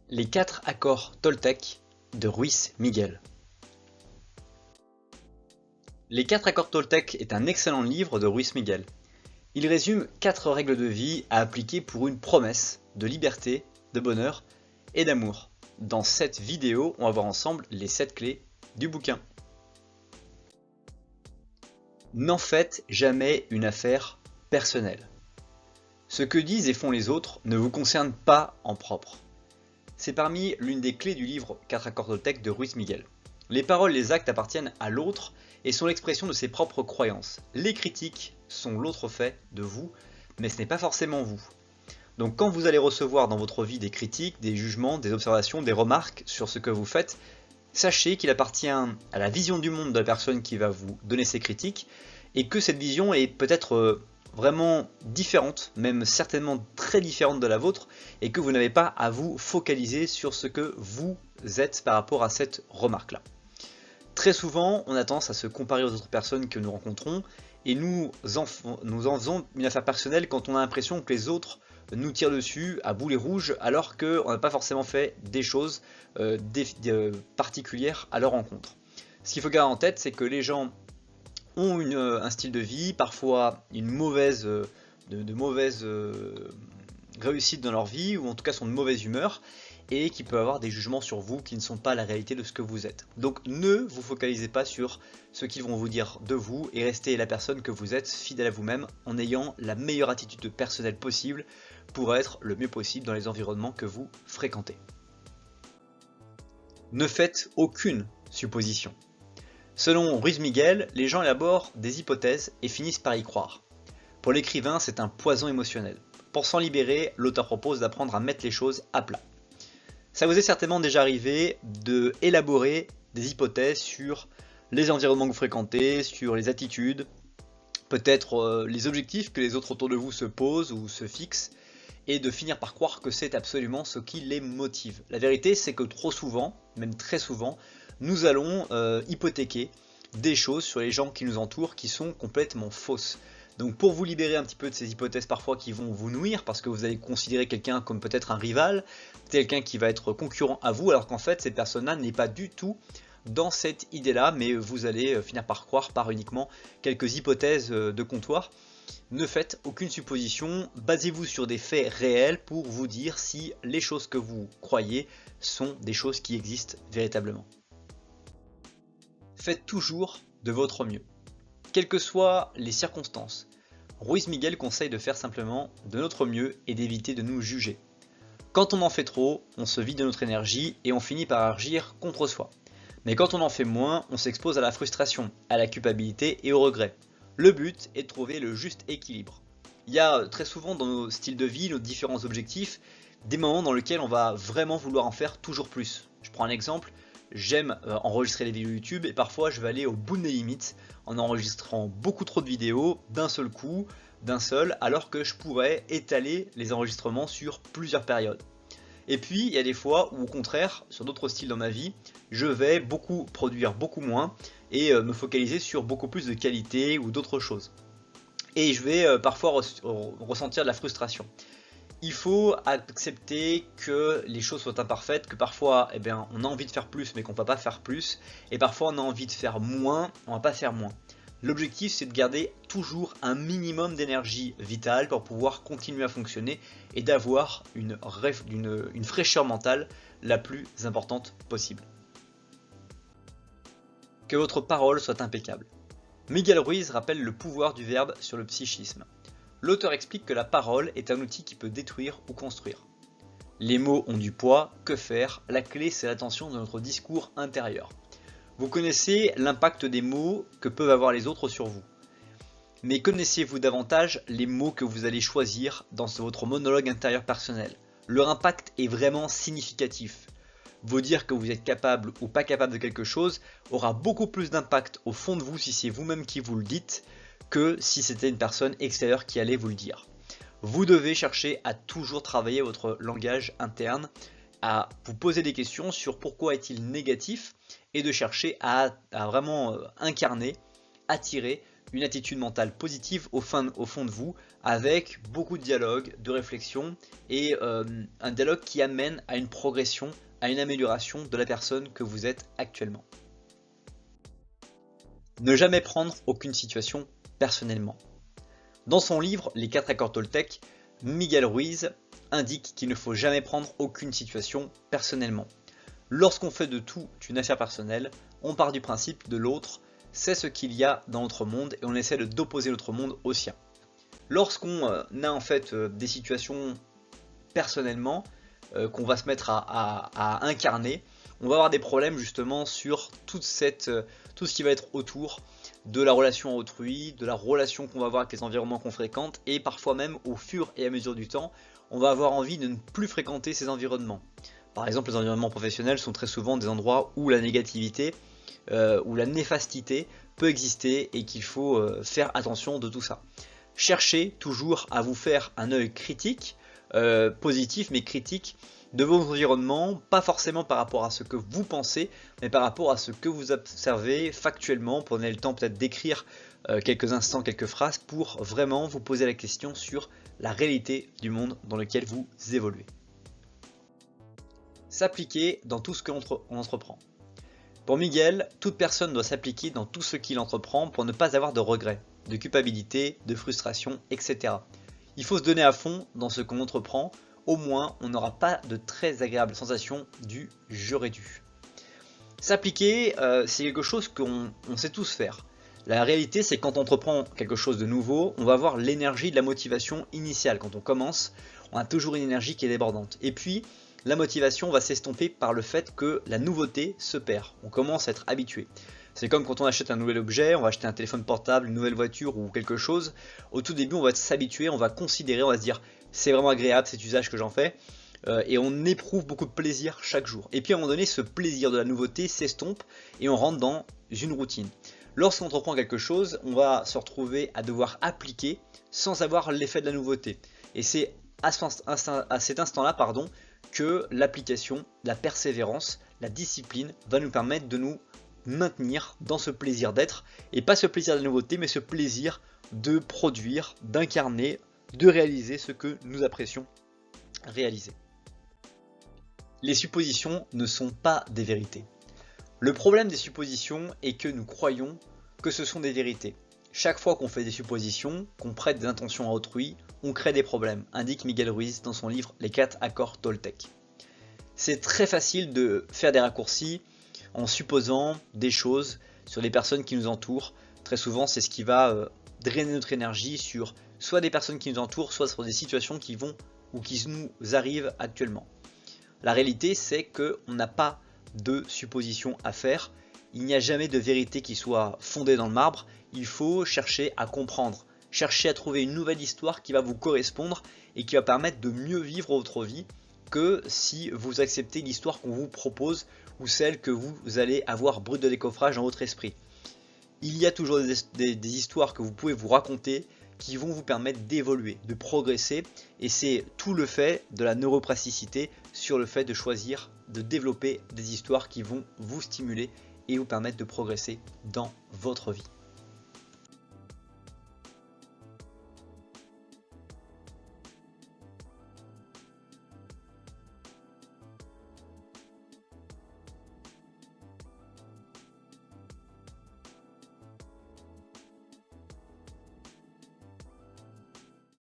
Les 4 accords Toltec de Ruiz Miguel. Les 4 accords Toltec est un excellent livre de Ruiz Miguel. Il résume 4 règles de vie à appliquer pour une promesse de liberté, de bonheur et d'amour. Dans cette vidéo, on va voir ensemble les 7 clés du bouquin. N'en faites jamais une affaire personnelle. Ce que disent et font les autres ne vous concerne pas en propre. C'est parmi l'une des clés du livre 4 accords Toltec de Ruiz Miguel. Les paroles et les actes appartiennent à l'autre et sont l'expression de ses propres croyances. Les critiques sont l'autre fait de vous, mais ce n'est pas forcément vous. Donc quand vous allez recevoir dans votre vie des critiques, des jugements, des observations, des remarques sur ce que vous faites, sachez qu'il appartient à la vision du monde de la personne qui va vous donner ces critiques et que cette vision est peut-être vraiment différente, même certainement très différente de la vôtre, et que vous n'avez pas à vous focaliser sur ce que vous êtes par rapport à cette remarque-là. Très souvent, on a tendance à se comparer aux autres personnes que nous rencontrons, et nous en faisons une affaire personnelle quand on a l'impression que les autres nous tirent dessus à boulet rouge, alors qu'on n'a pas forcément fait des choses particulières à leur rencontre. Ce qu'il faut garder en tête, c'est que les gens ont un style de vie, parfois une mauvaise réussite dans leur vie, ou en tout cas sont de mauvaise humeur, et qui peuvent avoir des jugements sur vous qui ne sont pas la réalité de ce que vous êtes. Donc ne vous focalisez pas sur ce qu'ils vont vous dire de vous, et restez la personne que vous êtes, fidèle à vous-même, en ayant la meilleure attitude personnelle possible pour être le mieux possible dans les environnements que vous fréquentez. Ne faites aucune supposition. Selon Ruiz Miguel, les gens élaborent des hypothèses et finissent par y croire. Pour l'écrivain, c'est un poison émotionnel. Pour s'en libérer, l'auteur propose d'apprendre à mettre les choses à plat. Ça vous est certainement déjà arrivé d'élaborer des hypothèses sur les environnements que vous fréquentez, sur les attitudes, peut-être les objectifs que les autres autour de vous se posent ou se fixent, et de finir par croire que c'est absolument ce qui les motive. La vérité, c'est que trop souvent, même très souvent, nous allons hypothéquer des choses sur les gens qui nous entourent qui sont complètement fausses. Donc pour vous libérer un petit peu de ces hypothèses parfois qui vont vous nuire, parce que vous allez considérer quelqu'un comme peut-être un rival, quelqu'un qui va être concurrent à vous, alors qu'en fait cette personne-là n'est pas du tout dans cette idée-là, mais vous allez finir par croire par uniquement quelques hypothèses de comptoir. Ne faites aucune supposition, basez-vous sur des faits réels pour vous dire si les choses que vous croyez sont des choses qui existent véritablement. Faites toujours de votre mieux, quelles que soient les circonstances. Ruiz Miguel conseille de faire simplement de notre mieux et d'éviter de nous juger. Quand on en fait trop, on se vide de notre énergie et on finit par agir contre soi. Mais quand on en fait moins, on s'expose à la frustration, à la culpabilité et au regret. Le but est de trouver le juste équilibre. Il y a très souvent dans nos styles de vie, nos différents objectifs, des moments dans lesquels on va vraiment vouloir en faire toujours plus. Je prends un exemple. J'aime enregistrer les vidéos YouTube et parfois je vais aller au bout de mes limites en enregistrant beaucoup trop de vidéos d'un seul coup, alors que je pourrais étaler les enregistrements sur plusieurs périodes. Et puis il y a des fois où au contraire, sur d'autres styles dans ma vie, je vais produire beaucoup moins et me focaliser sur beaucoup plus de qualité ou d'autres choses. Et je vais parfois ressentir de la frustration. Il faut accepter que les choses soient imparfaites, que parfois on a envie de faire plus mais qu'on ne va pas faire plus, et parfois on a envie de faire moins, on ne va pas faire moins. L'objectif c'est de garder toujours un minimum d'énergie vitale pour pouvoir continuer à fonctionner et d'avoir une fraîcheur mentale la plus importante possible. Que votre parole soit impeccable. Miguel Ruiz rappelle le pouvoir du verbe sur le psychisme. L'auteur explique que la parole est un outil qui peut détruire ou construire. Les mots ont du poids, que faire? La clé c'est l'attention de notre discours intérieur. Vous connaissez l'impact des mots que peuvent avoir les autres sur vous. Mais connaissez-vous davantage les mots que vous allez choisir dans votre monologue intérieur personnel? Leur impact est vraiment significatif. Vous dire que vous êtes capable ou pas capable de quelque chose aura beaucoup plus d'impact au fond de vous si c'est vous-même qui vous le dites, que si c'était une personne extérieure qui allait vous le dire. Vous devez chercher à toujours travailler votre langage interne, à vous poser des questions sur pourquoi est-il négatif et de chercher à vraiment incarner, attirer une attitude mentale positive au fond de vous avec beaucoup de dialogue, de réflexion et un dialogue qui amène à une progression, à une amélioration de la personne que vous êtes actuellement. Ne jamais prendre aucune situation personnellement. Dans son livre Les 4 accords Toltec, Miguel Ruiz indique qu'il ne faut jamais prendre aucune situation personnellement. Lorsqu'on fait de tout une affaire personnelle, on part du principe de l'autre, c'est ce qu'il y a dans notre monde et on essaie d'opposer notre monde au sien. Lorsqu'on a en fait des situations personnellement qu'on va se mettre à incarner, on va avoir des problèmes justement sur tout ce qui va être autour de la relation à autrui, de la relation qu'on va avoir avec les environnements qu'on fréquente, et parfois même au fur et à mesure du temps, on va avoir envie de ne plus fréquenter ces environnements. Par exemple, les environnements professionnels sont très souvent des endroits où la négativité, où la néfastité peut exister et qu'il faut faire attention de tout ça. Cherchez toujours à vous faire un œil critique, positif mais critique, de vos environnements, pas forcément par rapport à ce que vous pensez, mais par rapport à ce que vous observez factuellement. Prenez le temps peut-être d'écrire quelques instants, quelques phrases pour vraiment vous poser la question sur la réalité du monde dans lequel vous évoluez. S'appliquer dans tout ce qu'on entreprend. Pour Miguel, toute personne doit s'appliquer dans tout ce qu'il entreprend pour ne pas avoir de regrets, de culpabilité, de frustration, etc. Il faut se donner à fond dans ce qu'on entreprend, au moins on n'aura pas de très agréables sensations du « j'aurais dû ». S'appliquer, c'est quelque chose qu'on sait tous faire. La réalité, c'est que quand on entreprend quelque chose de nouveau, on va avoir l'énergie de la motivation initiale. Quand on commence, on a toujours une énergie qui est débordante. Et puis, la motivation va s'estomper par le fait que la nouveauté se perd. On commence à être habitué. C'est comme quand on achète un nouvel objet, on va acheter un téléphone portable, une nouvelle voiture ou quelque chose. Au tout début, on va s'habituer, on va considérer, on va se dire c'est vraiment agréable cet usage que j'en fais. Et on éprouve beaucoup de plaisir chaque jour. Et puis à un moment donné, ce plaisir de la nouveauté s'estompe et on rentre dans une routine. Lorsqu'on entreprend quelque chose, on va se retrouver à devoir appliquer sans avoir l'effet de la nouveauté. Et c'est à cet instant-là, que l'application, la persévérance, la discipline va nous permettre de nous maintenir dans ce plaisir d'être, et pas ce plaisir de la nouveauté, mais ce plaisir de produire, d'incarner, de réaliser ce que nous apprécions réaliser. Les suppositions ne sont pas des vérités. Le problème des suppositions est que nous croyons que ce sont des vérités. Chaque fois qu'on fait des suppositions, qu'on prête des intentions à autrui, on crée des problèmes, indique Miguel Ruiz dans son livre Les 4 accords Toltec. C'est très facile de faire des raccourcis en supposant des choses sur les personnes qui nous entourent. Très souvent, c'est ce qui va drainer notre énergie sur soit des personnes qui nous entourent, soit sur des situations qui vont ou qui nous arrivent actuellement. La réalité, c'est qu'on n'a pas de suppositions à faire. Il n'y a jamais de vérité qui soit fondée dans le marbre. Il faut chercher à comprendre, chercher à trouver une nouvelle histoire qui va vous correspondre et qui va permettre de mieux vivre votre vie que si vous acceptez l'histoire qu'on vous propose ou celle que vous allez avoir brute de décoffrage dans votre esprit. Il y a toujours des histoires que vous pouvez vous raconter qui vont vous permettre d'évoluer, de progresser, et c'est tout le fait de la neuroplasticité sur le fait de choisir, de développer des histoires qui vont vous stimuler et vous permettre de progresser dans votre vie.